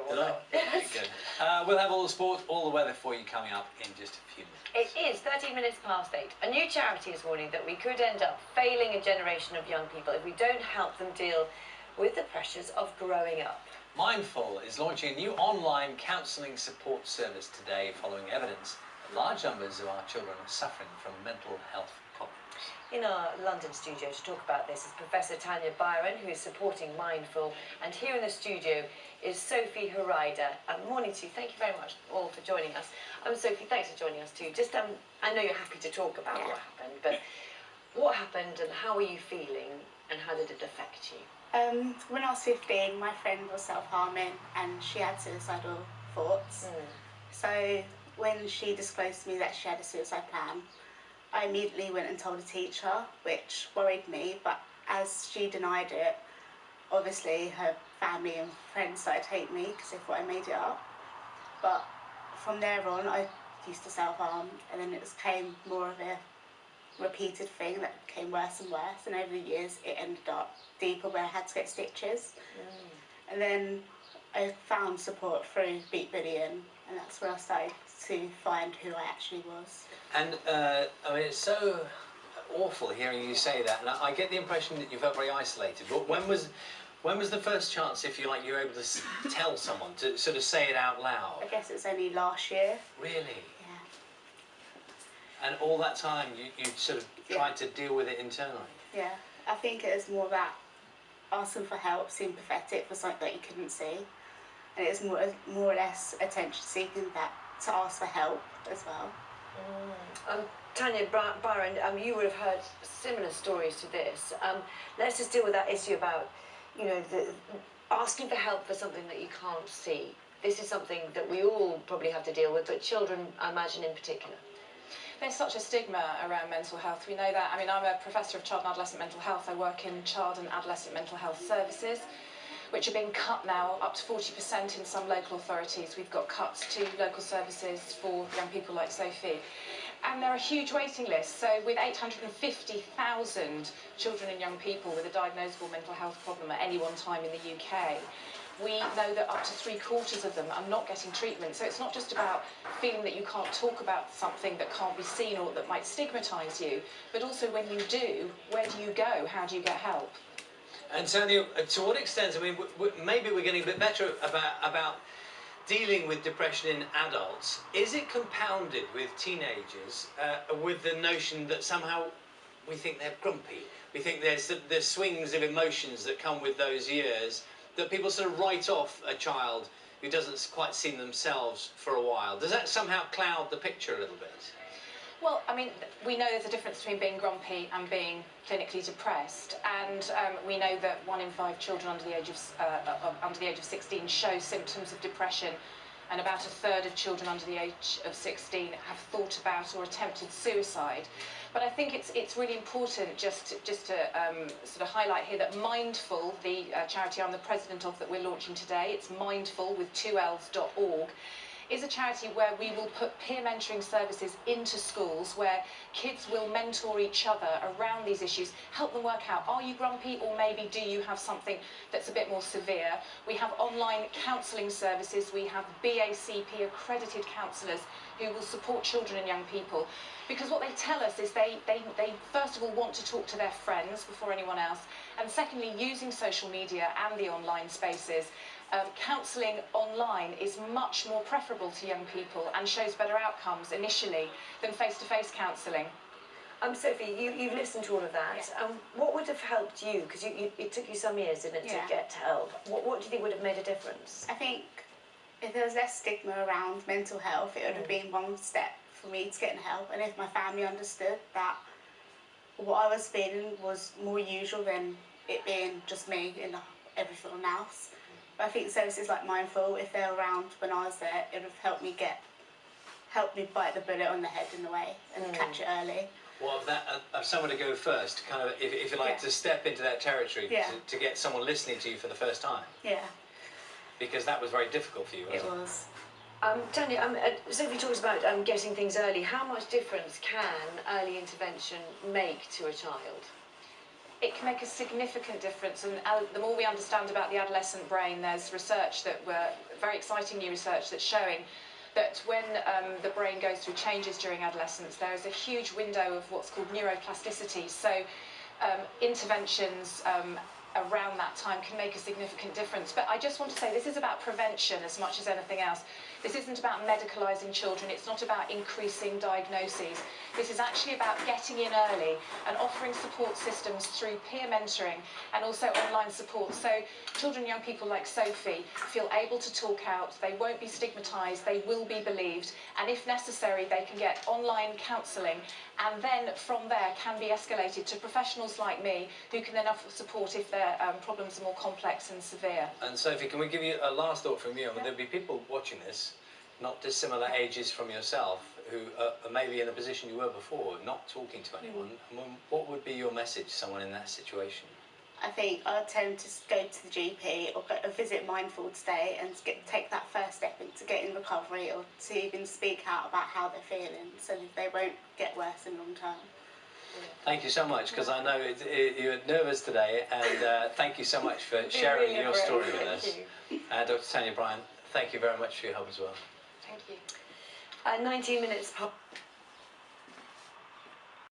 Hello. Yes. Good. We'll have all the sport, all the weather for you coming up in just a few minutes. It is 13 minutes past 8. A new charity is warning that we could end up failing a generation of young people if we don't help them deal with the pressures of growing up. Mindfull is launching a new online counselling support service today following evidence that large numbers of our children are suffering from mental health problems. In our London studio to talk about this is Professor Tanya Byron, who is supporting Mindfull, and here in the studio is Sophie morning to you. Thank you very much all for joining us. Sophie, thanks for joining us too. Just I know you're happy to talk about what happened, but what happened and how were you feeling and how did it affect you? When I was 15, my friend was self-harming and she had suicidal thoughts. So when she disclosed to me that she had a suicide plan, I immediately went and told a teacher, which worried me, but as she denied it, obviously her family and friends started to hate me because they thought I made it up. But from there on, I used to self-harm, and then it became more of a repeated thing that became worse and worse, and over the years it ended up deeper where I had to get stitches. And then I found support through beat bullying, and that's where I started to find who I actually was. And I mean, it's so awful hearing you say that, and I get the impression that you felt very isolated. But when was the first chance, if you like, you were able to tell someone, to sort of say it out loud? I guess it's only last year. Really? Yeah. And all that time you sort of tried to deal with it internally? Yeah, I think it was more that asking for help seemed pathetic for something that you couldn't see, and it was more or less attention seeking that to ask for help as well. Tanya Byron, you would have heard similar stories to this. Let's just deal with that issue about, you know, asking for help for something that you can't see. This is something that we all probably have to deal with, but children, I imagine, in particular. There's such a stigma around mental health. We know that. I mean, I'm a professor of child and adolescent mental health. I work in child and adolescent mental health services, which are being cut now up to 40% in some local authorities. We've got cuts to local services for young people like Sophie. And there are huge waiting lists. So with 850,000 children and young people with a diagnosable mental health problem at any one time in the UK, we know that up to 3/4 of them are not getting treatment. So it's not just about feeling that you can't talk about something that can't be seen or that might stigmatise you, but also when you do, where do you go? How do you get help? And Tanya, to what extent, I mean, maybe we're getting a bit better about dealing with depression in adults. Is it compounded with teenagers with the notion that somehow we think they're grumpy? We think there's swings of emotions that come with those years, that people sort of write off a child who doesn't quite see themselves for a while. Does that somehow cloud the picture a little bit? Well, I mean, we know there's a difference between being grumpy and being clinically depressed, and we know that 1 in 5 children under the age of 16 show symptoms of depression, and about 1/3 of children under the age of 16 have thought about or attempted suicide. But I think it's really important just to sort of highlight here that Mindfull, the charity I'm the president of that we're launching today, it's Mindfull with 2Ls.org, is a charity where we will put peer mentoring services into schools where kids will mentor each other around these issues, help them work out, are you grumpy, or maybe do you have something that's a bit more severe? We have online counselling services, we have BACP accredited counsellors who will support children and young people, because what they tell us is they first of all want to talk to their friends before anyone else, and secondly, using social media and the online spaces, counselling online is much more preferable to young people and shows better outcomes initially than face-to-face counselling. Sophie, you've listened to all of that. What would have helped you? Because it took you some years, didn't it, to get help. What do you think would have made a difference? I think if there was less stigma around mental health, it would have been one step for me to getting help, and if my family understood that what I was feeling was more usual than it being just me and everything else. But I think services like Mindfull, if they're around when I was there, it would have helped me bite the bullet on the head in a way and catch it early. Well, of someone to go first, kind of, if you like, to step into that territory, to get someone listening to you for the first time. Yeah. Because that was very difficult for you, wasn't it? It was. Tanya, Sophie talks about getting things early. How much difference can early intervention make to a child? it can make a significant difference. And the more we understand about the adolescent brain, there's research that very exciting new research that's showing that when the brain goes through changes during adolescence, there is a huge window of what's called neuroplasticity. So interventions around that time can make a significant difference. But I just want to say this is about prevention as much as anything else. This isn't about medicalising children, it's not about increasing diagnoses. This is actually about getting in early and offering support systems through peer mentoring and also online support. So children and young people like Sophie feel able to talk out, they won't be stigmatised, they will be believed, and if necessary they can get online counselling, and then from there can be escalated to professionals like me who can then offer support if their problems are more complex and severe. And Sophie, can we give you a last thought from you? I mean, there'll be people watching this, not dissimilar ages from yourself, who are maybe in the position you were before, not talking to anyone. What would be your message to someone in that situation? I think I'd tell them to go to the GP or go visit Mindfull today and take that first step into getting recovery, or to even speak out about how they're feeling, so that they won't get worse in long term. Thank you so much, because I know you're nervous today, and thank you so much for sharing your story with us. Dr. Tanya Bryan, thank you very much for your help as well. Thank you. 19 minutes past